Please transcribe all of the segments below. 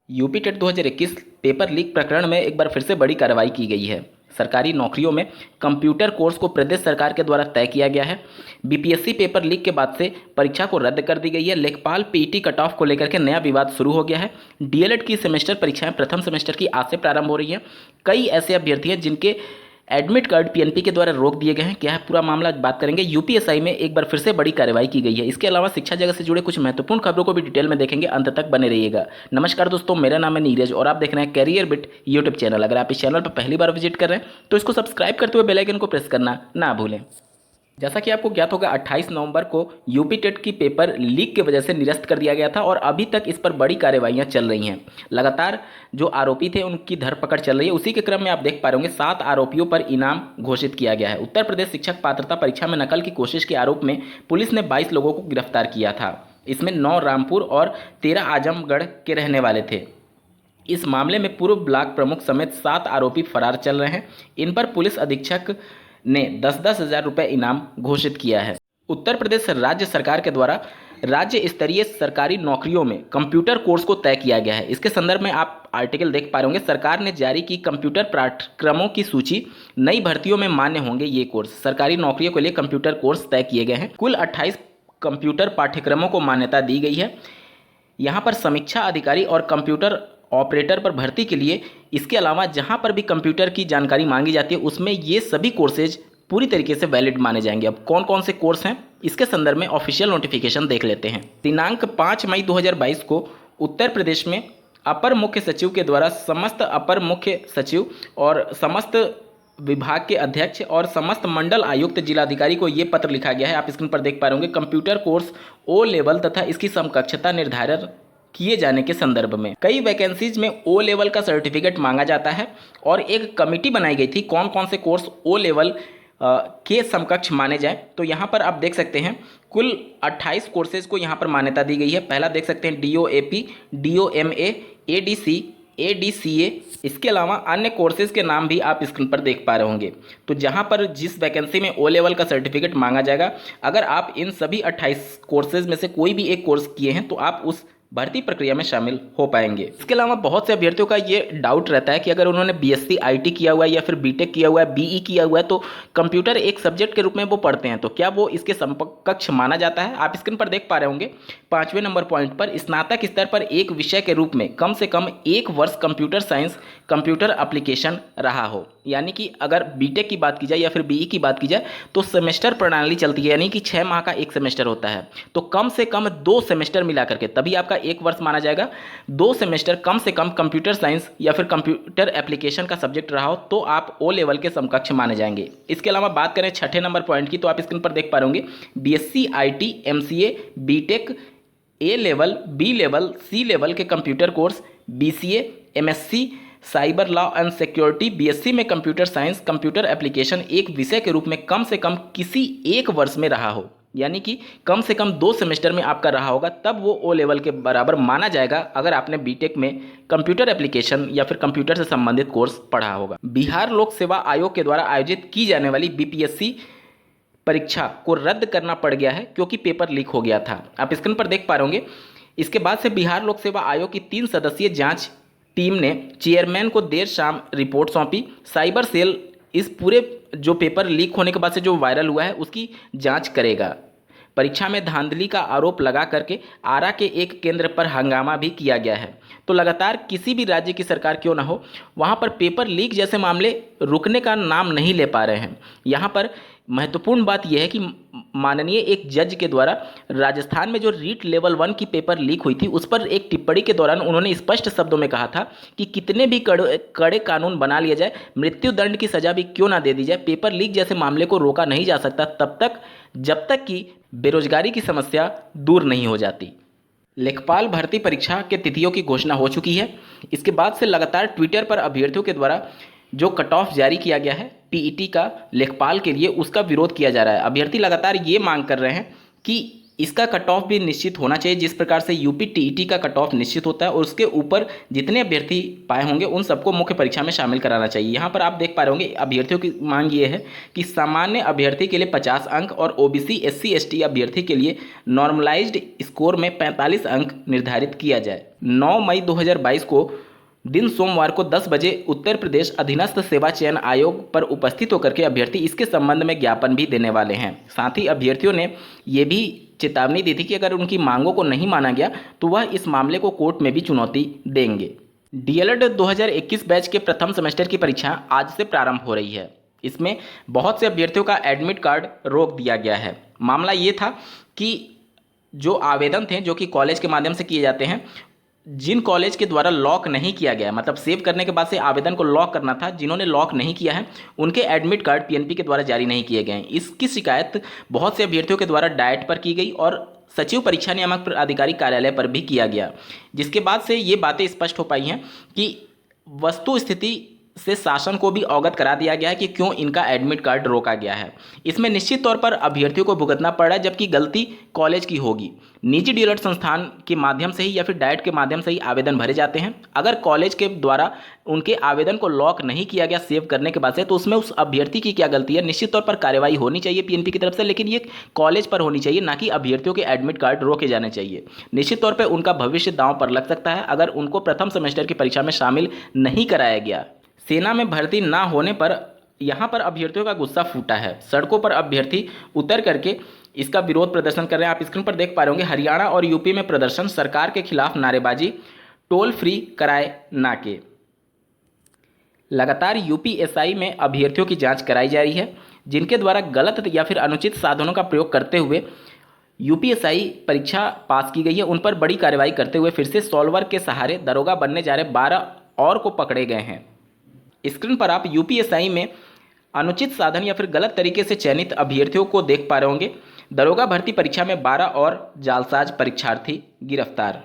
UP TET 2021 paper leak प्रकरण में एक बार फिर से बड़ी कार्रवाई की गई है। सरकारी नौकरियों में कंप्यूटर कोर्स को प्रदेश सरकार के द्वारा तय किया गया है। बीपीएससी पेपर लीक के बाद से परीक्षा को रद्द कर दी गई है। लेखपाल पीईटी कट ऑफ को लेकर के नया विवाद शुरू हो गया है। डीएलएड की सेमेस्टर परीक्षाएं प्रथम सेमेस्टर की आज से प्रारंभ हो रही हैं। कई ऐसे अभ्यर्थी हैं जिनके एडमिट कार्ड पीएनपी के द्वारा रोक दिए गए हैं। क्या है पूरा मामला, बात करेंगे। यूपीएसआई में एक बार फिर से बड़ी कार्रवाई की गई है। इसके अलावा शिक्षा जगत से जुड़े कुछ महत्वपूर्ण खबरों को भी डिटेल में देखेंगे, अंत तक बने रहिएगा। नमस्कार दोस्तों, मेरा नाम है नीरज और आप देख रहे हैं कैरियर बिट यूट्यूब चैनल। अगर आप इस चैनल पर पहली बार विजिट कर रहे हैं तो इसको सब्सक्राइब करते हुए बेल आइकन को प्रेस करना ना भूलें। जैसा कि आपको ज्ञात होगा, 28 नवंबर को यूपी टेट की पेपर लीक की वजह से निरस्त कर दिया गया था और अभी तक इस पर बड़ी कार्रवाइयां चल रही हैं। लगातार जो आरोपी थे उनकी धरपकड़ चल रही है। उसी के क्रम में आप देख पा रहे होंगे 7 आरोपियों पर इनाम घोषित किया गया है। उत्तर प्रदेश शिक्षक पात्रता परीक्षा में नकल की कोशिश के आरोप में पुलिस ने 22 लोगों को गिरफ्तार किया था। इसमें 9 रामपुर और 13 आजमगढ़ के रहने वाले थे। इस मामले में पूर्व ब्लॉक प्रमुख समेत 7 आरोपी फरार चल रहे हैं। इन पर पुलिस अधीक्षक ने 10-10 हज़ार रुपये इनाम घोषित किया है। उत्तर प्रदेश राज्य सरकार के द्वारा राज्य स्तरीय सरकारी नौकरियों में कंप्यूटर कोर्स को तय किया गया है। इसके संदर्भ में आप आर्टिकल देख पा रहे होंगे। सरकार ने जारी की कंप्यूटर पाठ्यक्रमों की सूची। नई भर्तियों में मान्य होंगे ये कोर्स। सरकारी नौकरियों के लिए कंप्यूटर कोर्स तय किए गए हैं। कुल 28 कंप्यूटर पाठ्यक्रमों को मान्यता दी गई है। यहाँ पर समीक्षा अधिकारी और कंप्यूटर ऑपरेटर पर भर्ती के लिए, इसके अलावा जहां पर भी कंप्यूटर की जानकारी मांगी जाती है उसमें ये सभी कोर्सेज पूरी तरीके से वैलिड माने जाएंगे। अब कौन कौन से कोर्स हैं इसके संदर्भ में ऑफिशियल नोटिफिकेशन देख लेते हैं। दिनांक 5 मई 2022 को उत्तर प्रदेश में अपर मुख्य सचिव के द्वारा समस्त अपर मुख्य सचिव और समस्त विभाग के अध्यक्ष और समस्त मंडल आयुक्त जिलाधिकारी को ये पत्र लिखा गया है। आप स्क्रीन पर देख पा रहे होंगे। कंप्यूटर कोर्स ओ लेवल तथा इसकी समकक्षता निर्धारित किए जाने के संदर्भ में कई वैकेंसीज में ओ लेवल का सर्टिफिकेट मांगा जाता है और एक कमेटी बनाई गई थी कौन कौन से कोर्स ओ लेवल के समकक्ष माने जाए। तो यहाँ पर आप देख सकते हैं कुल 28 कोर्सेज को यहाँ पर मान्यता दी गई है। पहला देख सकते हैं DOAP, DOMA, ADC, ADCA। इसके अलावा अन्य कोर्सेज के नाम भी आप स्क्रीन पर देख पा रहे होंगे। तो जहाँ पर जिस वैकेंसी में ओ लेवल का सर्टिफिकेट मांगा जाएगा, अगर आप इन सभी 28 कोर्सेज में से कोई भी एक कोर्स किए हैं तो आप उस भर्ती प्रक्रिया में शामिल हो पाएंगे। इसके अलावा बहुत से अभ्यर्थियों का ये डाउट रहता है कि अगर उन्होंने BSc IT किया हुआ है या फिर बीटेक किया हुआ है, BE किया हुआ है, तो कंप्यूटर एक सब्जेक्ट के रूप में वो पढ़ते हैं, तो क्या वो इसके समकक्ष माना जाता है। आप स्क्रीन पर देख पा रहे होंगे 5वें नंबर पॉइंट पर, स्नातक स्तर पर एक विषय के रूप में कम से कम 1 वर्ष कंप्यूटर साइंस कंप्यूटर एप्लीकेशन रहा हो। यानी कि अगर बीटेक की बात की जाए या फिर BE की बात की जाए तो सेमेस्टर प्रणाली चलती है, यानी कि 6 माह का एक सेमेस्टर होता है। तो कम से कम 2 सेमेस्टर मिला करके तभी आपका 1 वर्ष माना जाएगा। 2 सेमेस्टर कम से कम कंप्यूटर साइंस या फिर कंप्यूटर एप्लीकेशन का सब्जेक्ट रहा हो तो आप ओ लेवल के समकक्ष माने जाएंगे। इसके अलावा बात करें 6ठे नंबर पॉइंट की, तो आप स्क्रीन पर देख पा रहे होंगे BSc IT, MCA, BTech, A level, B level, C level के computer course, BCA, MSc cyber law and security, BSc में कंप्यूटर साइंस कंप्यूटर एप्लीकेशन एक विषय के रूप में कम से कम किसी एक वर्ष में रहा हो, यानी कि कम से कम 2 सेमेस्टर में आपका रहा होगा, तब वो ओ लेवल के बराबर माना जाएगा अगर आपने बीटेक में कंप्यूटर एप्लीकेशन या फिर कंप्यूटर से संबंधित कोर्स पढ़ा होगा। बिहार लोक सेवा आयोग के द्वारा आयोजित की जाने वाली BPSC परीक्षा को रद्द करना पड़ गया है क्योंकि पेपर लीक हो गया था। आप स्क्रीन पर देख पा रहे होंगे। इसके बाद से बिहार लोक सेवा आयोग की 3 सदस्यीय जांच टीम ने चेयरमैन को देर शाम रिपोर्ट सौंपी। साइबर सेल इस पूरे जो पेपर लीक होने के बाद से जो वायरल हुआ है उसकी जांच करेगा। परीक्षा में धांधली का आरोप लगा करके आरा के एक केंद्र पर हंगामा भी किया गया है। तो लगातार किसी भी राज्य की सरकार क्यों ना हो, वहाँ पर पेपर लीक जैसे मामले रुकने का नाम नहीं ले पा रहे हैं। यहाँ पर महत्वपूर्ण बात यह है कि माननीय एक जज के द्वारा राजस्थान में जो रीट लेवल 1 की पेपर लीक हुई थी उस पर एक टिप्पणी के दौरान उन्होंने स्पष्ट शब्दों में कहा था कि कितने भी कड़े कानून बना लिया जाए, मृत्यु दंड की सजा भी क्यों ना दे दी जाए, पेपर लीक जैसे मामले को रोका नहीं जा सकता तब तक जब तक कि बेरोजगारी की समस्या दूर नहीं हो जाती। लेखपाल भर्ती परीक्षा के तिथियों की घोषणा हो चुकी है। इसके बाद से लगातार ट्विटर पर अभ्यर्थियों के द्वारा जो कट ऑफ जारी किया गया है पीईटी का लेखपाल के लिए, उसका विरोध किया जा रहा है। अभ्यर्थी लगातार ये मांग कर रहे हैं कि इसका कट ऑफ भी निश्चित होना चाहिए, जिस प्रकार से यूपी टीईटी का कट ऑफ निश्चित होता है और उसके ऊपर जितने अभ्यर्थी पाए होंगे उन सबको मुख्य परीक्षा में शामिल कराना चाहिए। यहाँ पर आप देख पा रहे होंगे अभ्यर्थियों की मांग ये है कि सामान्य अभ्यर्थी के लिए 50 अंक और ओबीसी SC ST अभ्यर्थी के लिए नॉर्मलाइज्ड स्कोर में 45 अंक निर्धारित किया जाए। 9 मई 2022 को दिन सोमवार को 10 बजे उत्तर प्रदेश अधीनस्थ सेवा चयन आयोग पर उपस्थित होकर के अभ्यर्थी इसके संबंध में ज्ञापन भी देने वाले हैं। साथ ही अभ्यर्थियों ने ये भी चेतावनी दी थी कि अगर उनकी मांगों को नहीं माना गया तो वह इस मामले को कोर्ट में भी चुनौती देंगे। DLED 2021 बैच के प्रथम सेमेस्टर की परीक्षा आज से प्रारंभ हो रही है। इसमें बहुत से अभ्यर्थियों का एडमिट कार्ड रोक दिया गया है। मामला ये था कि जो आवेदन थे जो कि कॉलेज के माध्यम से किए जाते हैं, जिन कॉलेज के द्वारा लॉक नहीं किया गया, मतलब सेव करने के बाद से आवेदन को लॉक करना था, जिन्होंने लॉक नहीं किया है उनके एडमिट कार्ड PNP के द्वारा जारी नहीं किए गए हैं। इसकी शिकायत बहुत से अभ्यर्थियों के द्वारा डाइट पर की गई और सचिव परीक्षा नियामक अधिकारी कार्यालय पर भी किया गया, जिसके बाद से ये बातें स्पष्ट हो पाई हैं कि वस्तु स्थिति से शासन को भी अवगत करा दिया गया है कि क्यों इनका एडमिट कार्ड रोका गया है। इसमें निश्चित तौर पर अभ्यर्थियों को भुगतना पड़ रहा है, जबकि गलती कॉलेज की होगी। निजी DLED संस्थान के माध्यम से ही या फिर डाइट के माध्यम से ही आवेदन भरे जाते हैं। अगर कॉलेज के द्वारा उनके आवेदन को लॉक नहीं किया गया सेव करने के बाद से, तो उसमें उस अभ्यर्थी की क्या गलती है। निश्चित तौर पर कार्रवाई होनी चाहिए PNP की तरफ से, लेकिन ये कॉलेज पर होनी चाहिए, ना कि अभ्यर्थियों के एडमिट कार्ड रोके जाने चाहिए। निश्चित तौर पर उनका भविष्य दांव पर लग सकता है अगर उनको प्रथम सेमेस्टर की परीक्षा में शामिल नहीं कराया गया। सेना में भर्ती ना होने पर यहाँ पर अभ्यर्थियों का गुस्सा फूटा है। सड़कों पर अभ्यर्थी उतर करके इसका विरोध प्रदर्शन कर रहे हैं। आप स्क्रीन पर देख पा रहे होंगे हरियाणा और यूपी में प्रदर्शन, सरकार के खिलाफ नारेबाजी, टोल फ्री कराए नाके। लगातार UPSI में अभ्यर्थियों की जांच कराई जा रही है, जिनके द्वारा गलत या फिर अनुचित साधनों का प्रयोग करते हुए UPSI परीक्षा पास की गई है, उन पर बड़ी कार्रवाई करते हुए फिर से सॉल्वर के सहारे दरोगा बनने जा रहे 12 और को पकड़े गए हैं। स्क्रीन पर आप UPSI में अनुचित साधन या फिर गलत तरीके से चयनित अभ्यर्थियों को देख पा रहे होंगे। दरोगा भर्ती परीक्षा में 12 और जालसाज परीक्षार्थी गिरफ्तार।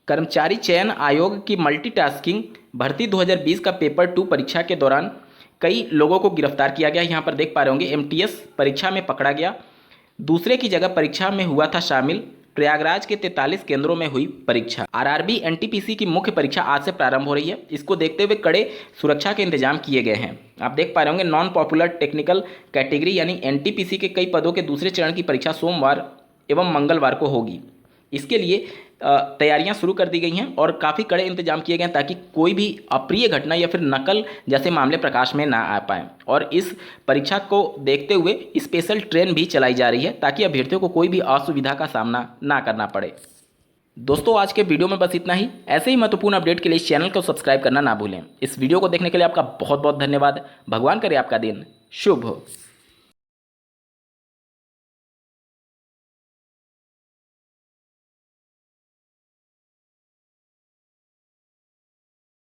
कर्मचारी चयन आयोग की मल्टीटास्किंग भर्ती 2020 का पेपर 2 परीक्षा के दौरान कई लोगों को गिरफ्तार किया गया। यहाँ पर देख पा रहे होंगे MTS परीक्षा में पकड़ा गया, दूसरे की जगह परीक्षा में हुआ था शामिल। प्रयागराज के 43 केंद्रों में हुई परीक्षा। RRB NTPC की मुख्य परीक्षा आज से प्रारंभ हो रही है। इसको देखते हुए कड़े सुरक्षा के इंतजाम किए गए हैं। आप देख पा रहे होंगे नॉन पॉपुलर टेक्निकल कैटेगरी यानी NTPC के कई पदों के दूसरे चरण की परीक्षा सोमवार एवं मंगलवार को होगी। इसके लिए तैयारियां शुरू कर दी गई हैं और काफ़ी कड़े इंतजाम किए गए हैं ताकि कोई भी अप्रिय घटना या फिर नकल जैसे मामले प्रकाश में ना आ पाए। और इस परीक्षा को देखते हुए स्पेशल ट्रेन भी चलाई जा रही है ताकि अभ्यर्थियों को कोई भी असुविधा का सामना ना करना पड़े। दोस्तों आज के वीडियो में बस इतना ही। ऐसे ही महत्वपूर्ण अपडेट के लिए इस चैनल को सब्सक्राइब करना ना भूलें। इस वीडियो को देखने के लिए आपका बहुत बहुत धन्यवाद। भगवान करे आपका दिन शुभ हो।